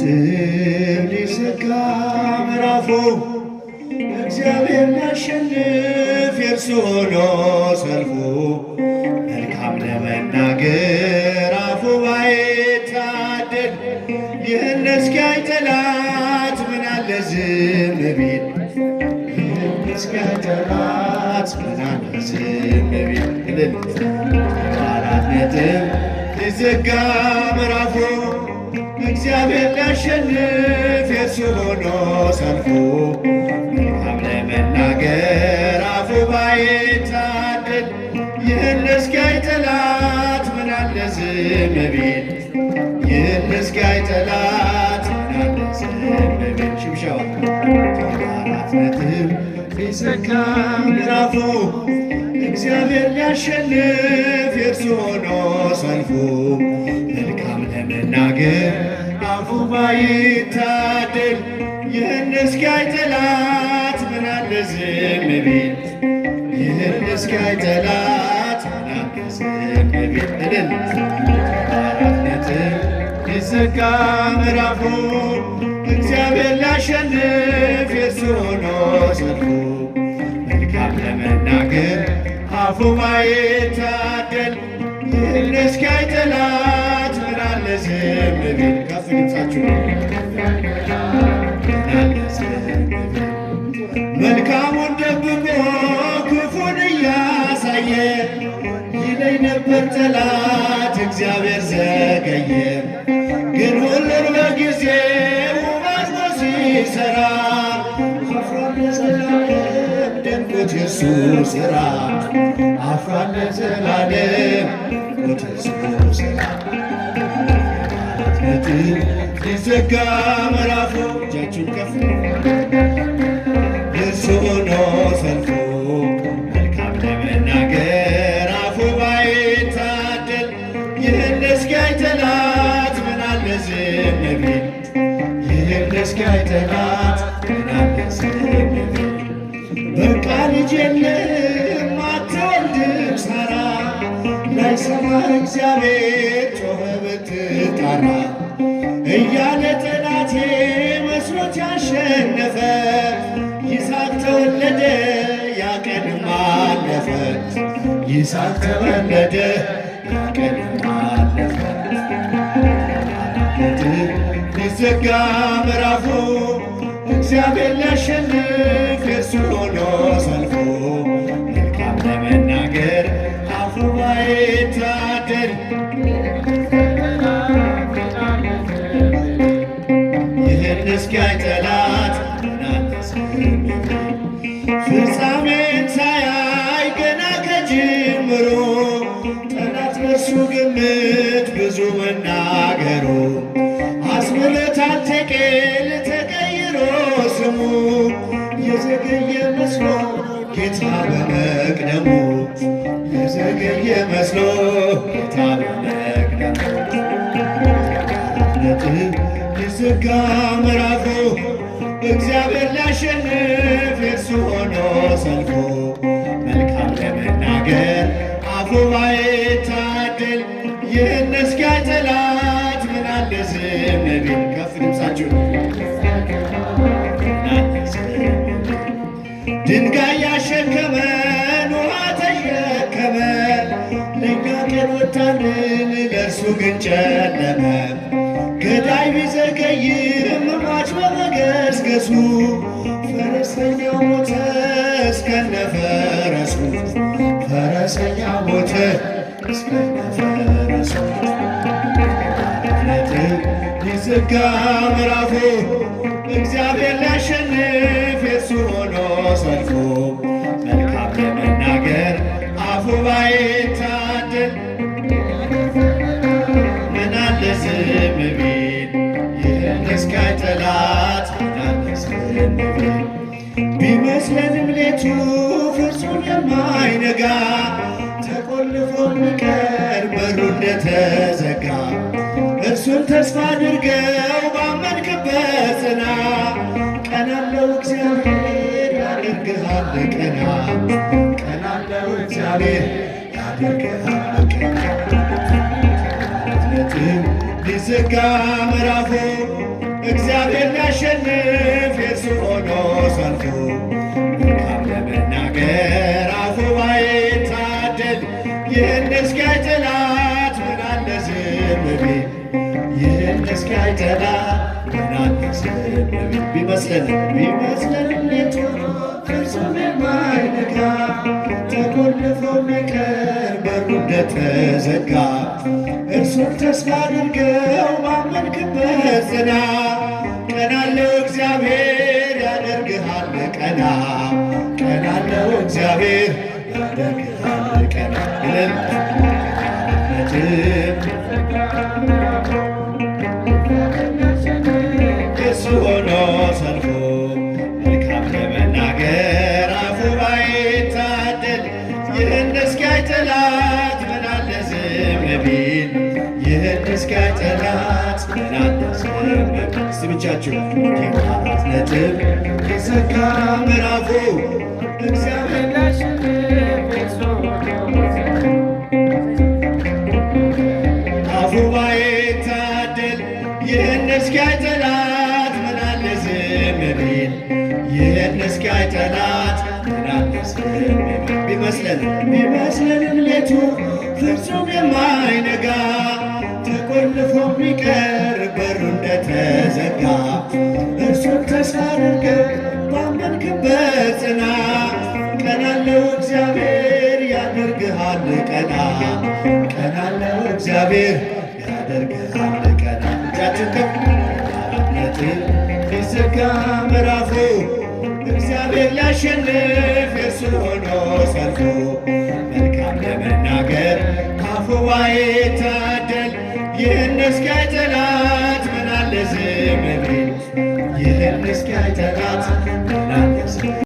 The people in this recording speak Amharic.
ነጥብ ሊዘጋ ምዕራፉ እግዚአብሔር ሊያሸንፍ የእርሱ ሆኖ ሰልፉ መልካም ለመናገር አፉ ባይታደል ይህን እስኪያይ ጠላት ምናለ ዝም ቢል ይህን እስኪያይ ጠላት ምናለ ዝም ቢል አራት ነጥብ ሊዘጋ ምዕራፉ እግዚአብሔር ሊያሸንፍ የእርሱ ሆኖ ሰልፉ መልካም ለመናገር አፉ ባይታደል ይህን እስኪያይ ጠላት ምናለ ዝም ቢል ይህን እስኪያይ ጠላት ምናለ ዝም ቢል ሽብሻዋ አራት ነጥብ ሊዘጋ ምዕራፉ እግዚአብሔር ሊያሸንፍ የእርሱ ሆኖ ሰልፉ መልካም ለመናገር አፉ ባይታደል ይህን እስኪያይ ጠላት ምናለ ዝም ቢል ይህን እስኪያይ ጠላት ምናለ ዝም ቢል አራት ነጥብ ሊዘጋ ምዕራፉ እግዚአብሔር ሊያሸንፍ የእርሱ ሆኖ ሰልፉ መልካም ለመናገር አፉ ባይታደል ይህን እስኪያይ ጠላት ምናለ ዝም ቢል ከፍ ድምፃችሁ ምናለ ዝም ቢል መልካሙን ደብቆ ክፉን እያሳየ ይለኝ ነበር ጠላት እግዚአብሔር ዘገየ ግን ሁሉን በጊዜው አድርጎ ሲሠራ አፍሯል ለዘላለም ደንቆት የእሱ ሥራ አፍሯል ለዘላለም ደንቆት የእሱ ሥራ አራት ነጥብ ሊዘጋ ምዕራፉ እጃችሁን ከፍ እርሱ ሆኖ ሰልፉ መልካም ለመናገር አፉ ባይታደል ይህን እስኪያይ ጠላት ምናለ ዝም ቢል ይህን እስኪያይ ጠላት ምናለ ዝም ቢል በቃ ልጅ የለም አትወልድም ሳራ ላይሰማ እግዚአብሔር ጮኸ ብትጣራ እያለ ጠላቴ መስሎት ያሸነፈ ይስሐቅ ተወለደ ያቀንም አለፈ ይስሐቅ ተወለደ ያቀንም አለፈ አራት ነጥብ ሊዘጋ ምዕራፉ እግዚአብሔር ሊያሸንፍ የእርሱ ሆኖ ሰልፉ መልካም ለመናገር አፉ ባይታደል ይህን እስኪያይ ጠላት ምናለ ዝም ቢል ፍጻሜን ሳያይ ገና ከጅምሩ ጠላት በእርሱ ግምት ብዙ መናገሩ አስምሎታል ቴቄል ተቀይሮ ስሙ የዘገየ መስሎ ጌታ በመቅደሙ የዘገየ መስሎ ጌታ በመቅደሙ አራት ነጥብ ሊዘጋ ምዕራፉ እግዚአብሔር ሊያሸንፍ የእርሱ ሆኖ ሰልፉ መልካም ለመናገር አፉ ባይታደል ይህን እስኪያይ ጠላት ምናለ ዝም ቢል ከፍ ድምፃችሁ ምናለ ዝም ቢል ድንጋይ ያሸከመን ውሃ ተሸከመ ለእኛ ቀን ወጣልን ለእርሱ ግን ጨለመ ገዳይ ቢዘገይም ሟች በመገስገሱ ፈረሰኛው ሞተ እስከነ ፈረሱ ፈረሰኛው ሞተ እስከነ ፈረሱ አራት ነጥብ ሊዘጋ ምዕራፉ እግዚአብሔር ሊያሸንፍ የእርሱ ሆኖ ሰልፉ መልካም ለመናገር አፉ ባይታደል ምናለ ዝም ቢል ይህን እስኪያይ ጠላት ምናለ ዝም ቢል ቢመስለንም ሌቱ ፍጹም የማይነጋ ተቆልፎ ሚቀር በሩ እንደተዘጋ እርሱን ተስፋ አድርገው ባመንክበት ጽና ቀናለው እግዚአብሔር ያደርግሃል ቀና ቀናለው እግዚአብሔር ያደርግሃል ቀና ነጥብ ሊዘጋ ምዕራፉ እግዚአብሔር ሊያሸንፍ የእርሱ ሆኖ ሰልፉ መልካም ለመናገር አፉ ባይታደል ይህን እስኪያይ ጠላት ምን አለ ዝም ቢል ይህን እስኪያይ ጠላት ምን አለ ዝም ቢል ቢመስለንም ሌቱ ፍጹም የማይነጋ ተቆልፎ የሚቀር በሩ እንደተዘጋ እርሱን ተስፋ አድርገው ባመንክበት ጽና። ቀና አለው እግዚአብሔር ያደርግሃል ቀና ቀና አለው እግዚአብሔር ያደርግሃል ቀና እልል እሱ ሆኖ ሰልፎ መልካም ለመናገር አፉ ባይታደል ይህን እስኪያይ ጠላት ምን አለ ዝም ቢል ይህን እስኪያይ ጠላት ምን አለ ዝም ቢል። እስቲ ብቻችሁ አራት ነጥብ የዘጋ ምዕራፉ እግዚአብሔር አፉ ባይታደል ይህን እስኪያይ ጠላት ምን አለ ዝም ቢል ይህን እስኪያይ ጠላት ምን አለ ዝም ቢል። ቢመስለንም ሌቱ ፍጹም የማይነጋ ተቆልፎ የሚቀር በሩ እንደተዘጋ እርሱን ተስፋ አድርገህ ባመንክበት ጽና። ቀና አለው እግዚአብሔር ያደርግሃል ቀና ቀና አለው እግዚአብሔር ያደርግሃል ቀና። እጃችን ከፍ ነጥብ ሊዘጋ ምዕራፉ እግዚአብሔር ሊያሸንፍ የእርሱ ሆኖ ሰልፉ መልካም ለመናገር አፉ ባይታደል ይህን እስኪያይ ጠላት ምን አለ ዝም ቢል ይህን እስኪያይ ጠላት ምን አለ ዝም